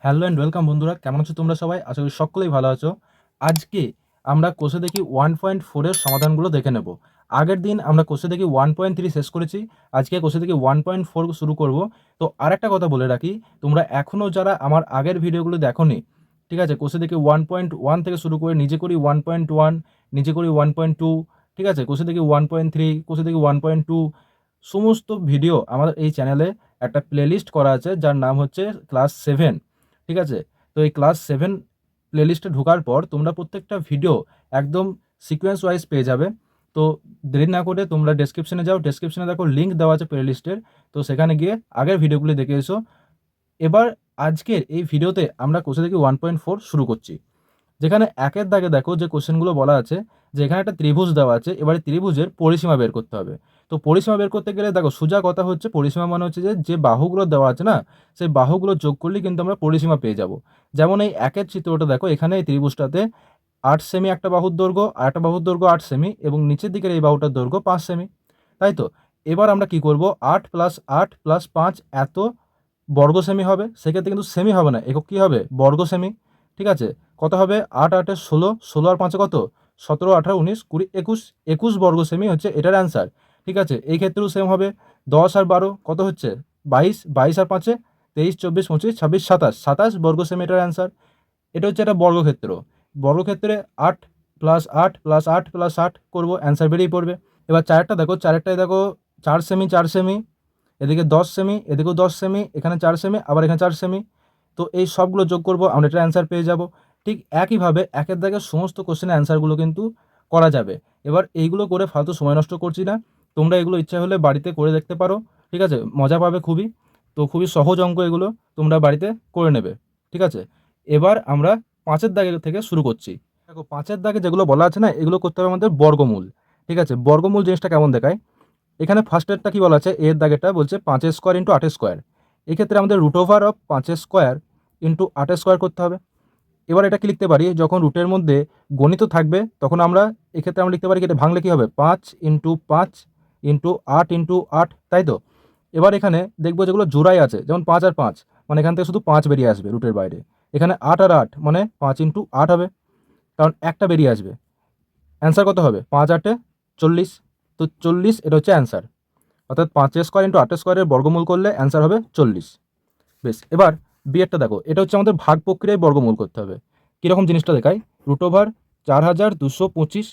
Hello and welcome বন্ধুরা, কেমন আছো তোমরা সবাই? আশা করি সকলেই ভালো আছো। আজকে আমরা কোষে দেখি 1.4 এর সমাধানগুলো দেখে নেব। আগের দিন আমরা কোষে দেখি 1.3 শেষ করেছি। আজকে কোষে দেখি 1.4 শুরু করব। তো আরেকটা কথা বলে রাখি, তোমরা এখনও যারা আমার আগের ভিডিওগুলো দেখোনি, ঠিক আছে, কোষে দেখি 1.1 থেকে শুরু করে নিজে করি 1.1, নিজে করি 1.2, ঠিক আছে, কোষে দেখি 1.3, কোষে দেখি 1.2, সমস্ত ভিডিও আমার এই চ্যানেলে একটা প্লেলিস্ট করা আছে যার নাম হচ্ছে ক্লাস 7, ঠিক আছে। তো এই ক্লাস 7 প্লেলিস্টে ঢোকার পর তোমরা প্রত্যেকটা ভিডিও একদম সিকোয়েন্স ওয়াইজ পেয়ে যাবে। তো দেরি না করে তোমরা ডেসক্রিপশনে যাও, ডেসক্রিপশনে দেখো লিঙ্ক দেওয়া আছে প্লেলিস্টের। তো সেখানে গিয়ে আগের ভিডিওগুলি দেখে এসো। এবার আজকের এই ভিডিওতে আমরা কোষে দেখি 1.4 শুরু করছি। যেখানে একের দাগে দেখো যে কোশ্চেনগুলো বলা আছে, যে এখানে একটা ত্রিভুজ দেওয়া আছে, এবারে ত্রিভুজের পরিসীমা বের করতে হবে। তো পরিসীমা বের করতে গেলে দেখো সোজা কথা হচ্ছে, পরিসীমা মানে হচ্ছে যে যে বাহুগুলো দেওয়া আছে না, সেই বাহুগুলো যোগ করলেই কিন্তু আমরা পরিসীমা পেয়ে যাব। যেমন এই একের চিত্রটা দেখো, এখানে এই ত্রিভুজটাতে 8 সেমি একটা বাহুর দৈর্ঘ্য, আর একটা বাহুর দৈর্ঘ্য 8 সেমি, এবং নিচের দিকের এই বাহুটার দৈর্ঘ্য 5 সেমি, তাই তো। এবার আমরা কি করব, 8 + 8 + 5 এত বর্গ সেমি হবে। সেক্ষেত্রে কিন্তু সেমি হবে না, একক কী হবে, বর্গ সেমি, ঠিক আছে। কত হবে, 8 × 8 = 16, 16 আর 5 কত, 17, 18, 19, 20, 21, 21 বর্গ সেমি হচ্ছে এটার অ্যান্সার, ঠিক আছে। এই ক্ষেত্রেও সেম হবে। 10 আর 12 কত হচ্ছে, 22, 22 আর 5 23, 24, 25, 26, 27, 27 বর্গ সেমি এটার অ্যান্সার। এটা হচ্ছে একটা বর্গক্ষেত্র। বর্গক্ষেত্রে 8 + 8 + 8 + 8 করবো, অ্যান্সার বেরিয়ে পড়বে। এবার চারেরটা দেখো, চারেরটায় দেখো 4 সেমি, 4 সেমি, এদিকে 10 সেমি, এদিকেও 10 সেমি, এখানে 4 সেমি, আবার এখানে 4 সেমি। তো এই সবগুলো যোগ করব, আমরা এটার অ্যান্সার পেয়ে যাব। ঠিক একইভাবে একের দাগের সমস্ত কোশ্চেনের অ্যান্সারগুলো কিন্তু করা যাবে। এবার এইগুলো করে ফালতু সময় নষ্ট করছি না, তোমরা এগুলো ইচ্ছা হলে বাড়িতে করে দেখতে পারো, ঠিক আছে, মজা পাবে খুবই। তো খুবই সহজ অঙ্ক এগুলো, তোমরা বাড়িতে করে নেবে, ঠিক আছে। এবার আমরা 5-এর দাগে থেকে শুরু করছি। দেখো 5-এর দাগে যেগুলো বলা আছে না, এগুলো করতে হবে আমাদের বর্গমূল, ঠিক আছে। বর্গমূল জিনিসটা কেমন দেখায়, এখানে ফার্স্টেরটা কি বলা আছে, এর দাগেরটা বলছে 5² × 8²। এক্ষেত্রে আমাদের √5 5² × 8² করতে হবে। এবার এটা কি লিখতে পারি, যখন রুটের মধ্যে গণিত থাকবে তখন আমরা এক্ষেত্রে আমরা লিখতে পারি কি, এটা ভাঙলে কি হবে, 5 × 5 × 8 × 8, তাই তো। এবার এখানে দেখবো যেগুলো জোড়াই আছে, যেমন 5 আর 5, মানে এখান থেকে শুধু 5 বেরিয়ে আসবে রুটের বাইরে। এখানে 8 আর 8, মানে 5 × 8 হবে, কারণ একটা বেরিয়ে আসবে। অ্যান্সার কত হবে, 5 × 8 = 40। তো 40 এটা হচ্ছে অ্যান্সার। অর্থাৎ 5² × 8² বর্গমূল করলে অ্যান্সার হবে 40। বেশ, এবার বিয়েরটা দেখো, এটা হচ্ছে আমাদের ভাগ প্রক্রিয়ায় বর্গমূল করতে হবে। কীরকম জিনিসটা দেখায়, √4225,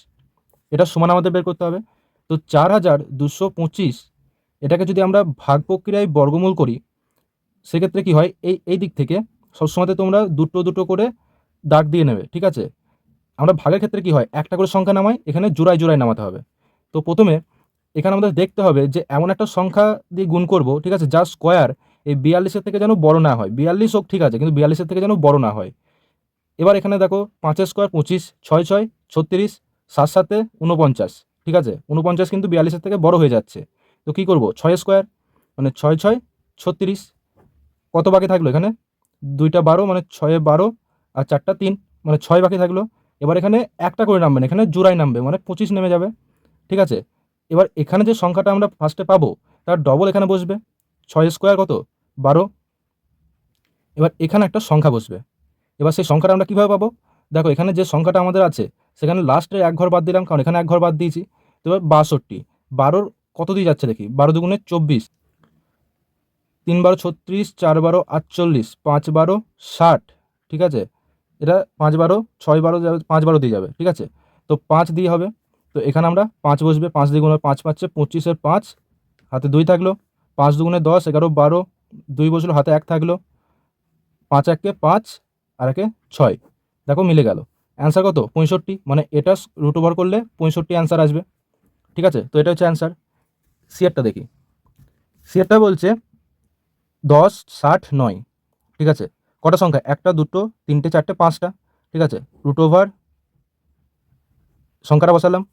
এটা সমান আমাদের বের করতে হবে। তো 4225 এটাকে যদি আমরা ভাগ প্রক্রিয়ায় বর্গমূল করি, সেক্ষেত্রে কি হয়, এই দিক থেকে সবসময়তে তোমরা দুটো দুটো করে দাগ দিয়ে নেবে, ঠিক আছে। আমরা ভাগের ক্ষেত্রে কি হয়, একটা করে সংখ্যা নামাই, এখানে জোড়ায় জোড়ায় নামাতে হবে। তো প্রথমে এখানে আমাদের দেখতে হবে যে এমন একটা সংখ্যা দিয়ে গুণ করব, ঠিক আছে, যার স্কোয়ার এই 42-এর থেকে যেন বড় না হয়। 42 হোক, ঠিক আছে, কিন্তু 42-এর থেকে যেন বড় না হয়। এবার এখানে দেখো 5² 25, 6 6 36, 7 7 49, ঠিক আছে, 49 কিন্তু 42-এর থেকে বড় হয়ে যাচ্ছে। তো কি করব, 6² মানে 6 6 36, কত বাকি থাকলো এখানে, 2টা 12, মানে 6 12, আর 4টা 3, মানে 6 বাকি থাকলো। এবার এখানে একটা করে নামবে না, এখানে জোড়ায় নামবে, মানে 25 নেমে যাবে, ঠিক আছে। এবার এখানে যে সংখ্যাটা আমরা ফার্স্টে পাবো তার ডবল এখানে বসবে, 6² কত, 12। এবার এখানে একটা সংখ্যা বসবে। এবার সেই সংখ্যাটা আমরা কীভাবে পাবো, দেখো এখানে যে সংখ্যাটা আমাদের আছে সেখানে লাস্টে এক ঘর বাদ দিলাম, কারণ এখানে এক ঘর বাদ দিয়েছি। তো এবার 62, 12 কত দিয়ে যাচ্ছে দেখি, 12 দুগুণে 24, 3 12 36, 4 12 48, 5 12 60, ঠিক আছে। এটা 5 12, 6 12 যাবে, 5 12 দিয়ে যাবে, ঠিক আছে। তো 5 দিয়ে হবে, তো এখানে আমরা 5 বসবে, 5 দিয়ে গুণে 5 5 25, 5 হাতে 2 থাকলো, 5 দুগুণে 10, 11 12, 2 বসলো, হাতে 1 থাকলো, 5 1 5 আর 1 6, দেখো মিলে গেল। অ্যান্সার কত, 65, মানে এটা √ওভার করলে 65 অ্যান্সার আসবে, ঠিক আছে। তো এটা হচ্ছে অ্যান্সার। সিয়ারটা দেখি, সিয়ারটা বলছে 10 60 9, ঠিক আছে। কটা সংখ্যা, একটা দুটো তিনটে চারটে পাঁচটা, ঠিক আছে। √ওভার সংখ্যাটা বসালাম,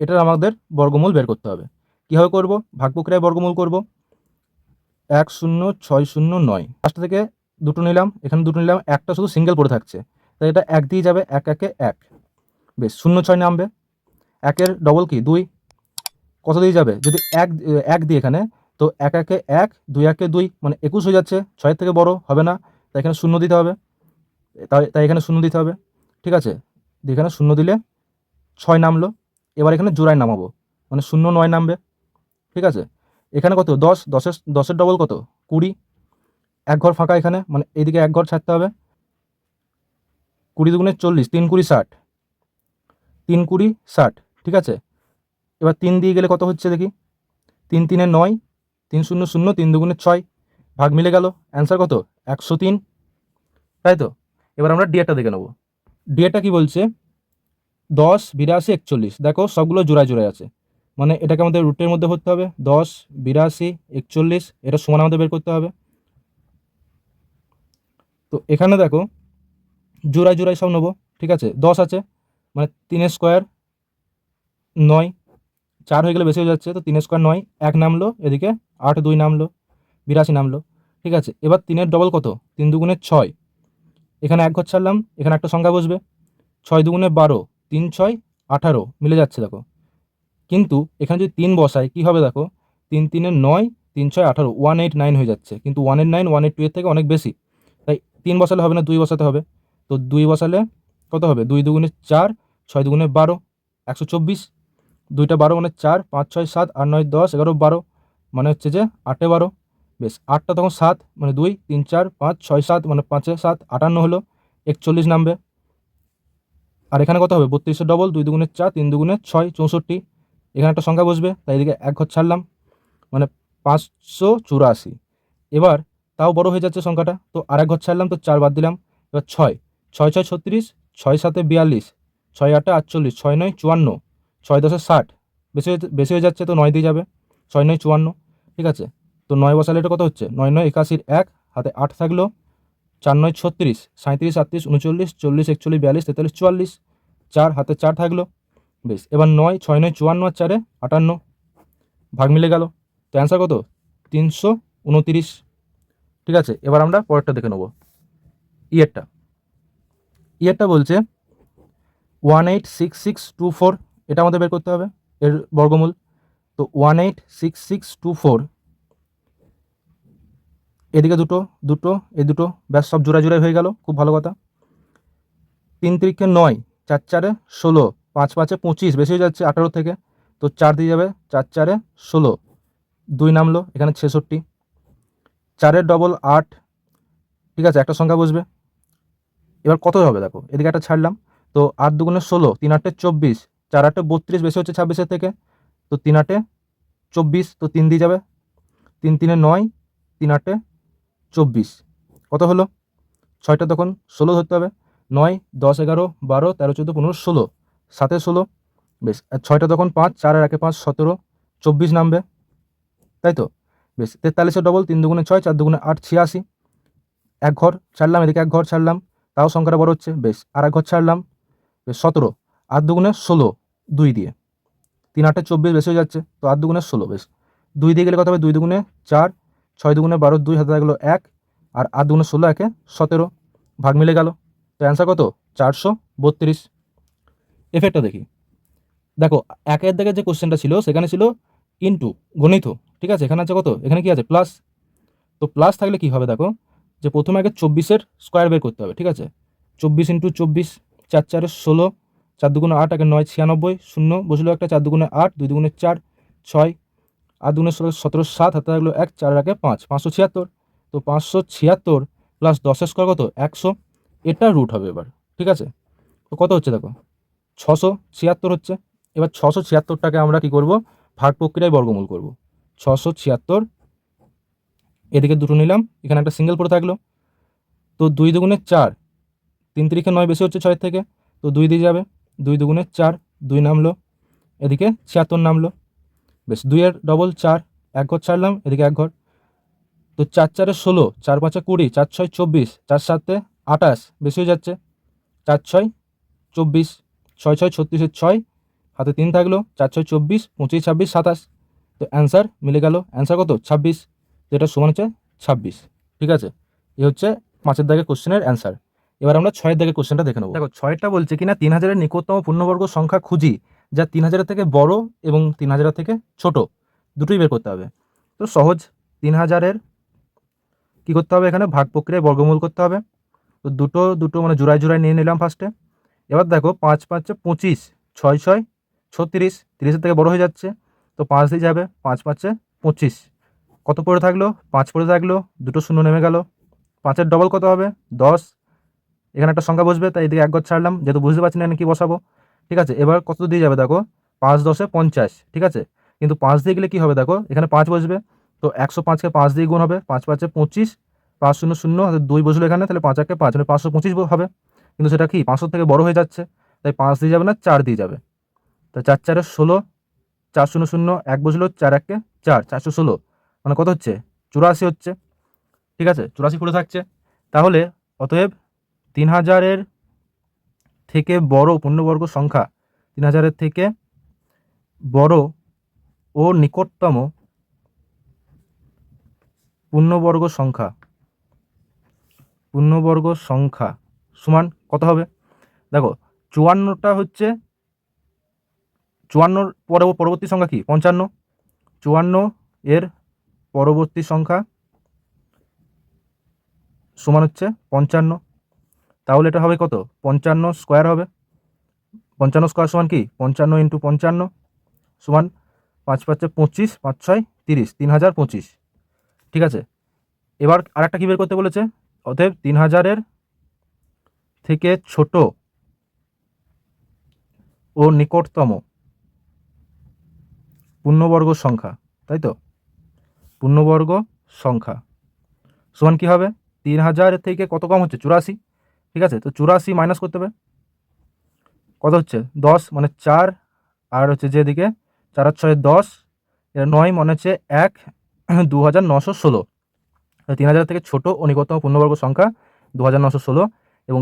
এটার আমাদের বর্গমূল বের করতে হবে। কীভাবে করব, ভাগ প্রক্রিয়ায় বর্গমূল করব। 1 0 6 0 9, পাঁচটা থেকে দুটো নিলাম, এখানে দুটো নিলাম, একটা শুধু সিঙ্গেল পড়ে থাকছে, তাই এটা 1 দিয়ে যাবে, 1 1 1। বেশ, 0 6 নামবে, 1-এর ডবল কি 2, কত দিয়ে যাবে, যদি 1 1 দিই এখানে, তো 1 1 1, 2 1 2, মানে 21 হয়ে যাচ্ছে, 6-এর থেকে বড় হবে না, তাই এখানে শূন্য দিতে হবে, তাই এখানে শূন্য দিতে হবে। ঠিক আছে, এখানে শূন্য দিলে 6 নামলো। এবার এখানে জোড়ায় নামাবো, মানে 0 9 নামবে। ঠিক আছে, এখানে কত 10, 10-এর ডবল কত 20, এক ঘর ফাঁকা এখানে, মানে এইদিকে এক ঘর ছাড়তে হবে। 20 দুগুণে 40, 3 20 60, 3 20 60। ঠিক আছে, এবার 3 দিয়ে গেলে কত হচ্ছে দেখি, 3 3 9, 3 0 0, 3 দুগুণে 6, ভাগ মিলে গেল। অ্যান্সার কত 103, তাই তো। এবার আমরা ডিএটা দেখে নেব। ডিএটা কি বলছে, 10 82 41, দেখো সবগুলো জোড়ায় জোড়ায় আছে, মানে এটাকে আমাদের রুটের মধ্যে ভরতে হবে। 10 82 41, এটা সমান আমাদের বের করতে হবে। তো এখানে দেখো জোড়ায় জোড়ায় সব নেবো। ঠিক আছে, 10 আছে, মানে 3 স্কোয়ার 9, 4 হয়ে গেলে বেশি হয়ে যাচ্ছে, তো 3 স্কোয়ার 9, 1 নামলো, এদিকে 8 2 নামলো, 82 নামলো। ঠিক আছে, এবার 3-এর ডবল কত, 3 দুগুণে 6, এখানে এক ঘর ছাড়লাম, এখানে একটা সংখ্যা বসবে। 6 দুগুণে 12, 3 6 18, মিলে যাচ্ছে দেখো। কিন্তু এখানে যদি 3 বসাই কি হবে দেখো, 3 3 9, 3 6 18, 189 হয়ে যাচ্ছে, কিন্তু 189 182 এর থেকে অনেক বেশি, তাই 3 বসালে হবে না, 2 বসাতে হবে। তো 2 বসালে কত হবে, 2 দুগুণে 4, 6 দুগুণে 12, 124, 2টা 12 মানে 4 5 6 7 8 9 10 11 12, মানে হচ্ছে যে 8 12। বেশ, 8টা তখন 7, মানে 2 3 4 5 6 7, মানে 5 7 58 হলো, 41 নামবে। আর এখানে কত হবে, 32-এর ডবল, 2 দুগুণে 4, 3 দুগুণে 6 64, এখানে একটা সংখ্যা বসবে, তাই এদিকে এক ঘর ছাড়লাম, মানে 584। এবার তাও বড় হয়ে যাচ্ছে সংখ্যাটা, তো আর এক ঘর ছাড়লাম, তো 4 বাদ দিলাম। এবার 6 6 6 36, 6 7 42, 6 8 48, 6 9 54, 6 10 60, বেশি হয়ে যাচ্ছে, তো 9 দিয়ে যাবে, 6 9 54। ঠিক আছে, তো 9 বসালে এটা কত হচ্ছে, 9 9 81, এক হাতে 8 থাকলো, 4 9 36, 37 38 39 40 41 42 43 44, 4 হাতে 4 থাকলো। বেশ, এবার 9 6 9 54 আর 4 58, ভাগ মিলে গেল। তো অ্যান্সার কত, 329। ঠিক আছে, এবার আমরা পরেরটা দেখে নেব। ইয়েরটা ইয়েরটা বলছে 186624, এটা আমাদের বের করতে হবে, এর বর্গমূল। তো 186624, এদিকে দুটো দুটো, এই দুটো, ব্যাস সব জোড়া জোড়াই হয়ে গেল, খুব ভালো কথা। 3 3 9, 4 4 16, 5 5 25, বেশি হয়ে যাচ্ছে 18 থেকে, তো 4 দিয়ে যাবে, 4 4 16, 2 নামলো, এখানে 66, 4-এর ডবল 8। ঠিক আছে, একটা সংখ্যা বসবে। এবার কত হবে দেখো, এদিকে একটা ছাড়লাম, তো 8 দুগুণে 16, 3 8 24, 4 8 32, বেশি হচ্ছে 26-এর থেকে, তো 3 8 24, তো 3 দিয়ে যাবে, 3 3 9, 3 8 24, কত হলো, 6টা তখন 16 ধরতে হবে, 9 10 11 12 13 14 15 16, 7 16। বেশ, আর 6টা তখন 5, 4 আর 1 5 17, 24 নামবে, তাই তো। বেশ, 43-এর ডবল, 3 দুগুণে 6, 4 দুগুণে 8 86, এক ঘর ছাড়লাম, এদিকে এক ঘর ছাড়লাম, তাও সংখ্যাটা বড় হচ্ছে। বেশ, আর এক ঘর ছাড়লাম, বেশ 17, 8 দুগুণে 16, 2 দিয়ে, 3 8 24, বেশি হয়ে যাচ্ছে, তো 8 দুগুণে 16, বেশ 2 দিয়ে গেলে কত হবে, 2 দুগুণে 4, 6 দুগুণে 12, 2 হাতে গেলো 1, আর 8 দুগুণে 16, 1 17, ভাগ মিলে গেল। তো অ্যান্সার কত, 432। এফেক্টটা দেখি, দেখো একের দাগের যে কোশ্চেনটা ছিল সেখানে ছিল ইনটু, গণিত। ঠিক আছে, এখানে আছে কত, এখানে কি আছে, প্লাস। তো প্লাস থাকলে কি হবে দেখো, যে প্রথমে আগে 24-এর স্কোয়ার বের করতে হবে। ঠিক আছে, 24 ইন্টু 24, 4 4 16, 4 দুগুণে 8, 1 9 96, শূন্য বসলো একটা, 4 দুগুণে 8, 2 দুগুণে 4 6, 8 দুগুণে 16 17 7, হাতে থাকলো 1, 4 1 5, 576। তো 576 প্লাস 10-এর স্কোয়ার কত, 100, এটা রুট হবে এবার। ঠিক আছে, তো কত হচ্ছে দেখো, 676 হচ্ছে। এবার 676টাকে আমরা কি করব, ভাগ প্রক্রিয়ায় বর্গমূল করব। 676, এদিকে দুটো নিলাম, এখানে একটা সিঙ্গেল পড়ে থাকলো, তো 2 দুগুণে 4, 3 3 9, বেশি হচ্ছে 6 থেকে, তো 2 দিয়ে যাবে, 2 দুগুণে 4, 2 নামলো, এদিকে 76 নামলো। বেশ, 2-এর ডবল 4, এক ঘর ছাড়লাম, এদিকে এক ঘর, তো 4 4 16, 4 5 20, 4 6 24, 4 7 28, বেশি হয়ে যাচ্ছে, 4 6 24, 6 6 36-এর 6, হাতে 3 থাকলো, 4 6 24, 25 26 27, তো অ্যান্সার মিলে গেল। অ্যান্সার কত, 26, যেটা সমান হচ্ছে 26। ঠিক আছে, এই হচ্ছে 5-এর দাগের কোশ্চেনের অ্যান্সার। এবার আমরা 6-এর দাগের কোশ্চেনটা দেখে নেব। দেখো 6টা বলছে কিনা 3000-এর নিকটতম পূর্ণবর্গ সংখ্যা খুঁজি যা 3000-এর থেকে বড় এবং 3000-এর থেকে ছোট, দুটোই বের করতে হবে। তো সহজ, 3000-এর কী করতে হবে, এখানে ভাগ প্রক্রিয়ায় বর্গমূল করতে হবে। তো দুটো দুটো মানে জোড়ায় জোড়ায় নিয়ে নিলাম ফার্স্টে। এবার দেখো 5 5 25, 6 6 36, 30-এর থেকে বড় হয়ে যাচ্ছে, তো 5 দিয়ে যাবে, 5 5 25, কত পড়ে থাকলো, 5 পড়ে থাকলো, দুটো শূন্য নেমে গেল, 5-এর ডবল কত হবে, 10, এখানে একটা সংখ্যা বসবে, তাই এদিকে এক ঘর ছাড়লাম, যেহেতু বুঝতে পারছি না কী বসাবো। ঠিক আছে, এবার কত দিয়ে যাবে দেখো, 5 10 50, ঠিক আছে, কিন্তু 5 দিয়ে গেলে কী হবে দেখো, এখানে 5 বসবে, তো 105-কে 5 দিয়ে গুণ হবে, 5 5 25, 5 0 0, 2 বসলো এখানে, তাহলে 5 1 5, মানে 525 হবে, কিন্তু সেটা কি 500 থেকে বড় হয়ে যাচ্ছে, তাই 5 দিয়ে যাবে না, 4 দিয়ে যাবে। তো 4 4 16, 4 0 0, 1 বসলো, 4 1 4, 416, মানে কত হচ্ছে, 84 হচ্ছে। ঠিক আছে, 84 পড়ে থাকছে। তাহলে অতএব 3000-এর থেকে বড় পূর্ণবর্গ সংখ্যা, 3000-এর থেকে বড় ও নিকটতম পূর্ণবর্গ সংখ্যা সমান কত হবে, দেখো 54টা হচ্ছে, 54-র পরবর্তী সংখ্যা কি 55, 54 এর পরবর্তী সংখ্যা সমান হচ্ছে 55, তাহলে এটা হবে কত, 55 স্কোয়ার হবে, 55 স্কোয়ার সমান কি 55 ইন্টু 55 সমান 5 5 25, 5 6 30, 3025। ঠিক আছে, এবার আরেকটা কী বের করতে বলেছে, অতএব 3000-এর থেকে ছোট ও নিকটতম পূর্ণবর্গ সংখ্যা, তাই তো, পূর্ণবর্গ সংখ্যা সমান কী হবে, 3000 থেকে কত কম হচ্ছে 84, ঠিক আছে, তো 84 মাইনাস করতে হবে, কত হচ্ছে 10, মানে 4, আর হচ্ছে যেদিকে 4 আর 6 10, 9, মনে হচ্ছে 1, 2916, 3000 থেকে ছোট ও নিকটতম পূর্ণবর্গ সংখ্যা 2916, এবং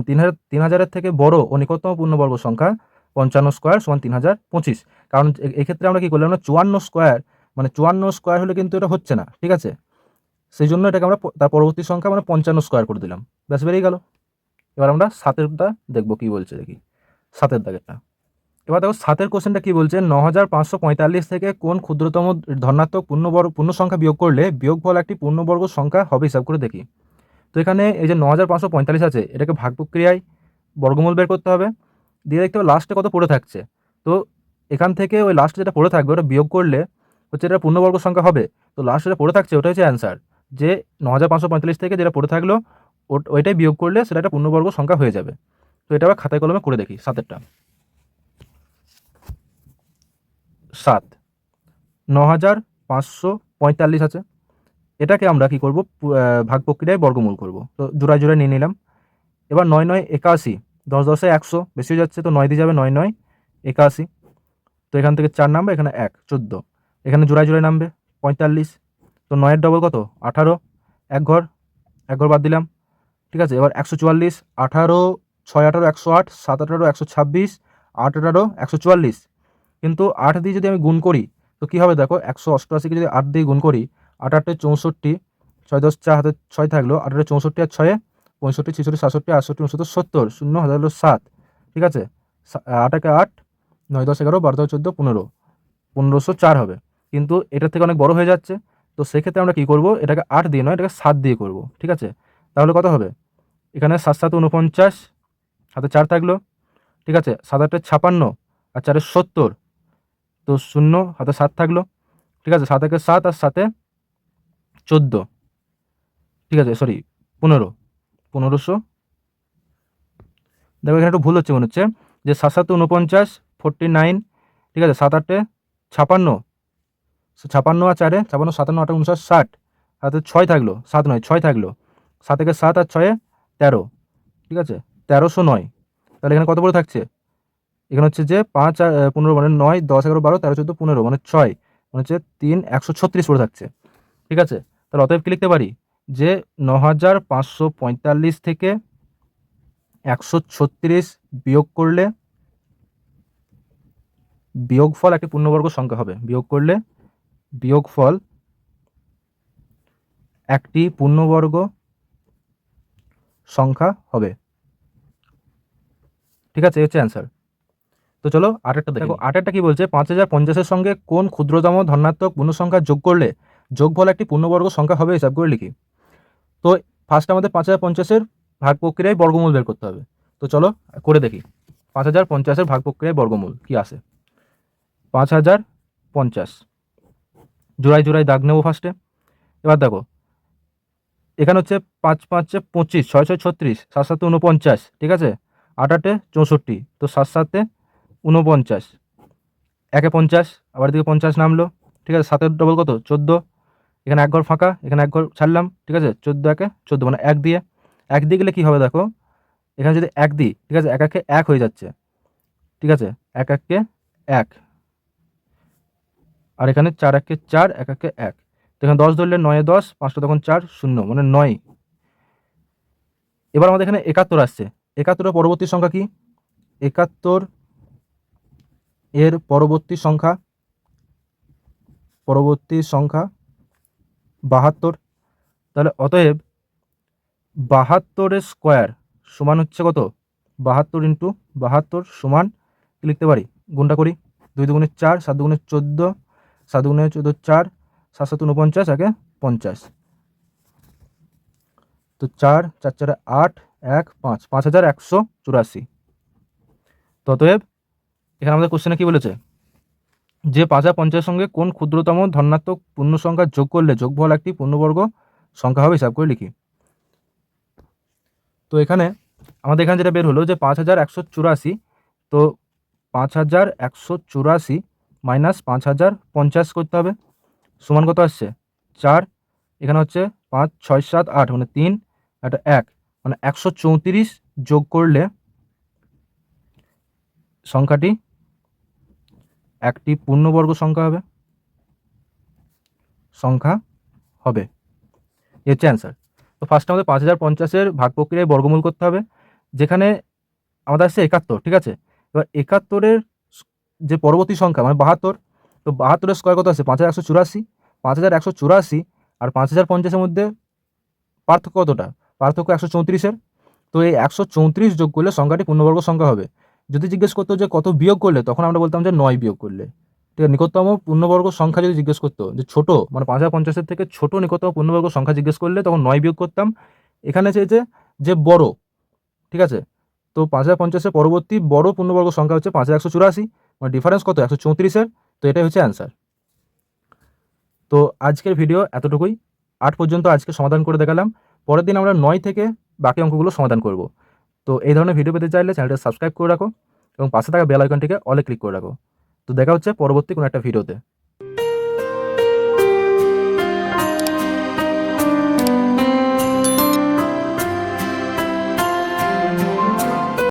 3000-এর থেকে বড় ও নিকটতম পূর্ণবর্গ সংখ্যা 55 স্কোয়ার সমান 3025। কারণ এক্ষেত্রে আমরা কী করলাম না, 54 স্কোয়ার, মানে 54 স্কোয়ার হলে কিন্তু এটা হচ্ছে না, ঠিক আছে, সেই জন্য এটাকে আমরা তার পরবর্তী সংখ্যা মানে 55 স্কোয়ার করে দিলাম, ব্যাস বেরিয়ে গেল। এবার আমরা 7-এরটা দেখবো কী বলছে, দেখি 7-এর দাগেরটা। এবার দেখো 7-এর কোশ্চেনটা কী বলছে, 9545 থেকে কোন ক্ষুদ্রতম ধনাত্মক পূর্ণ সংখ্যা বিয়োগ করলে বিয়োগফল একটি পূর্ণবর্গ সংখ্যা হবে, হিসাব করে দেখি। তো এখানে এই যে 9545 আছে, এটাকে ভাগ প্রক্রিয়ায় বর্গমূল বের করতে হবে, দিয়ে দেখতে হবে লাস্টে কত পড়ে থাকছে, তো এখান থেকে ওই লাস্টে যেটা পড়ে থাকবে ওটা বিয়োগ করলে হচ্ছে এটা পূর্ণবর্গ সংখ্যা হবে, তো লাস্টে যেটা পড়ে থাকছে ওটা হচ্ছে অ্যান্সার, যে 9545 থেকে যেটা পড়ে থাকলো ওইটাই বিয়োগ করলে সেটা একটা পূর্ণবর্গ সংখ্যা হয়ে যাবে। তো এটা আবার খাতায় কলমে করে দেখি 7-এরটা। 7, 9545 আছে, এটাকে আমরা কি করব, ভাগ প্রক্রিয়ায় বর্গমূল করব, তো জোড়ায় জোড়ায় নিয়ে নিলাম। এবার 9 9 81, 10 10 100, বেশি হয়ে যাচ্ছে, তো 9 দিয়ে যাবে, 9 9 81, তো এখান থেকে 4 নামবে, এখানে 1 14, এখানে জোড়ায় জোড়ায় নামবে 45, তো 9-এর ডবল কত 18, এক ঘর বাদ দিলাম। ঠিক আছে, এবার 144, 18 6 18 108, 7 18 126, 8 18 144, কিন্তু 8 দিয়ে যদি আমি গুণ করি তো কী হবে দেখো, 188-কে যদি 8 দিয়ে গুণ করি, 8 8 64, 6 10 4 হাতে 6 থাকলো, 8 64 আর 6 65 66 67 68 69 70, 0 হাজার হলো 7, ঠিক আছে, 8 1 8, 9 10 11, 12 14 15, 1504 হবে, কিন্তু এটার থেকে অনেক বড় হয়ে যাচ্ছে, তো সেক্ষেত্রে আমরা কী করব, এটাকে 8 দিয়ে নয়, এটাকে 7 দিয়ে করব, ঠিক আছে, তাহলে কত হবে, এখানে 7 7 49, হাতে 4 থাকলো, ঠিক আছে, 7 8 56 আর 4 70, তো 0 হাতে 7 থাকলো, ঠিক আছে, 7 1 7 আর 7 14, ঠিক আছে, সরি 15, 1500, দেখো এখানে একটু ভুল হচ্ছে মনে হচ্ছে, যে 7 7 49, 49, ঠিক আছে, 7 8 56, 56 আর 4 56 57 8 59 60, হাতে 6 থাকলো, 7 নয় 6 থাকলো, 7 1 7 আর 6 13, ঠিক আছে, 1309, তাহলে এখানে কত পড়ে থাকছে, এখানে হচ্ছে যে 5 আর 15, মানে 9 10 11 12 13 14 15, মানে 6, মানে হচ্ছে 3 136 পড়ে থাকছে, ঠিক আছে, তাহলে অতএব কি লিখতে পারি, যে 9545 থেকে 136 বিয়োগ করলে বিয়োগফল একটি পূর্ণবর্গ সংখ্যা হবে, বিয়োগফল একটি পূর্ণবর্গ সংখ্যা হবে, ঠিক আছে, এই হচ্ছে অ্যান্সার। তো চলো 8-এরটা দেখো, 8-এরটা কি বলছে, 5050-এর সঙ্গে কোন ক্ষুদ্রতম ধনাত্মক পূর্ণ সংখ্যা যোগ করলে যোগফল একটি পূর্ণবর্গ সংখ্যা হবে, হিসাব করে লিখি। তো ফার্স্ট আমাদের 5050-এর ভাগ প্রক্রিয়ায় বর্গমূল বের করতে হবে। তো চলো করে দেখি 5050-এর ভাগ প্রক্রিয়ায় বর্গমূল কি আসে। 5050 জোড়ায় জোড়ায় দাগ নেবো ফার্স্টে। এবার দেখো এখানে হচ্ছে 5 5 25, 6 6 36, 7 7 49, ঠিক আছে, 8 8 64, তো 7 7 49, একে 50, আবার দিকে 50 নামলো, ঠিক আছে, 7-এর ডবল কত 14, এখানে এক ঘর ফাঁকা, এখানে এক ঘর ছাড়লাম, ঠিক আছে, 14 একে 14 মানে এক দিয়ে গেলে কী হবে দেখো, এখানে যদি এক দিই, ঠিক আছে, এক একে এক হয়ে যাচ্ছে, ঠিক আছে, এক একে এক, আর এখানে 4 একে 4, এক একে এক, তো এখানে 10 ধরলে 9 এ 10, 5টা তখন 4 0 মানে 9। এবার আমাদের এখানে 71 আসছে। 71-এর পরবর্তী সংখ্যা কি? 71 এর পরবর্তী সংখ্যা 72। তাহলে অতএব 72-এর স্কোয়ার সমান হচ্ছে কত? 72 ইন্টু 72 সমান কি লিখতে পারি? গুণটা করি, 2 দুগুণে 4, 7 দুগুণে 14, 7 দুগুণে 14 4, 7 7 49, একে 50, তো 4 4 4 8, 1 5, 5184। তো অতএব এখানে আমাদের কোশ্চেনে কি বলেছে, যে 5050-এর সঙ্গে কোন ক্ষুদ্রতম ধনাত্মক পূর্ণ সংখ্যা যোগ করলে যোগফল একটি পূর্ণবর্গ সংখ্যা হবে, হিসাব করে লিখি। তো এখানে আমাদের এখানে যেটা বের হলো যে 5184, তো 5184 মাইনাস 5050 করতে হবে, সমান কত আসছে 4, এখানে হচ্ছে 5 6 7 8 মানে 3, একটা 1 মানে 134 যোগ করলে সংখ্যাটি একটি পূর্ণবর্গ সংখ্যা হবে। এর হচ্ছে অ্যান্সার। তো ফার্স্ট আমাদের 5050-এর ভাগ প্রক্রিয়ায় বর্গমূল করতে হবে, যেখানে আমাদের আসছে 71, ঠিক আছে। এবার 71-এর যে পরবর্তী সংখ্যা মানে 72, তো 72-এর স্কোয়ার কত আছে 5184, 5184 আর 5050-এর মধ্যে পার্থক্য কতটা? পার্থক্য 134-এর। তো এই 134 যোগ করলে সংখ্যাটি পূর্ণবর্গ সংখ্যা হবে। যদি জিজ্ঞেস করতো যে কত বিয়োগ করলে, তখন আমরা বলতাম যে 9 বিয়োগ করলে, ঠিক আছে। নিকটতম পূর্ণবর্গ সংখ্যা যদি জিজ্ঞেস করতো, যে ছোট মানে 5050-এর থেকে ছোট নিকটতম পূর্ণবর্গ সংখ্যা জিজ্ঞেস করলে, তখন 9 বিয়োগ করতাম। এখানে চেয়েছে যে বড়, ঠিক আছে, তো 5050-এর পরবর্তী বড় পূর্ণবর্গ সংখ্যা হচ্ছে 5184, মানে ডিফারেন্স কত 134-এর। তো এটাই হচ্ছে অ্যান্সার। তো আজকের ভিডিও এতটুকুই, 8 পর্যন্ত আজকে সমাধান করে দেখালাম। পরের দিন আমরা 9 থেকে বাকি অঙ্কগুলো সমাধান করব। তো এই ধরনের ভিডিও পেতে চাইলে চ্যানেলটা সাবস্ক্রাইব করে রাখো এবং পাশে থাকা বেল আইকনটিকে অলে ক্লিক করে রাখো। তো দেখা হচ্ছে পরবর্তী কোনো একটা ভিডিওতে।